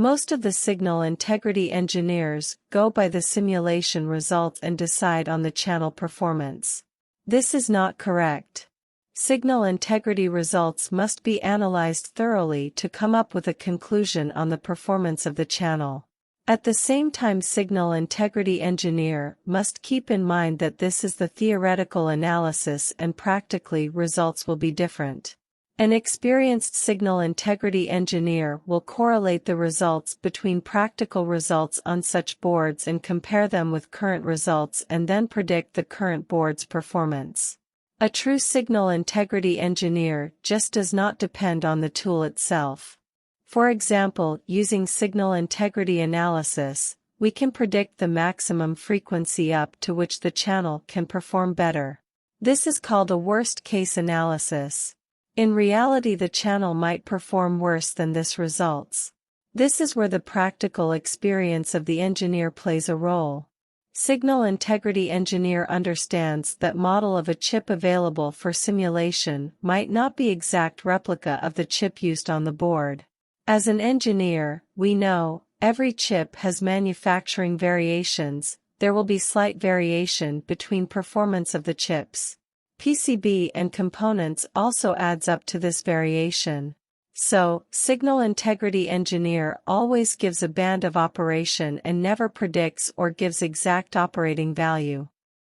Most of the signal integrity engineers go by the simulation results and decide on the channel performance. This is not correct. Signal integrity results must be analyzed thoroughly to come up with a conclusion on the performance of the channel. At the same time, signal integrity engineer must keep in mind that this is the theoretical analysis and practically results will be different. An experienced signal integrity engineer will correlate the results between practical results on such boards and compare them with current results and then predict the current board's performance. A true signal integrity engineer just does not depend on the tool itself. For example, using signal integrity analysis, we can predict the maximum frequency up to which the channel can perform better. This is called a worst-case analysis. In reality, the channel might perform worse than this results. This is where the practical experience of the engineer plays a role. Signal integrity engineer understands that model of a chip available for simulation might not be exact replica of the chip used on the board. As an engineer, we know, every chip has manufacturing variations, there will be slight variation between performance of the chips. PCB and components also adds up to this variation. So, signal integrity engineer always gives a band of operation and never predicts or gives exact operating value.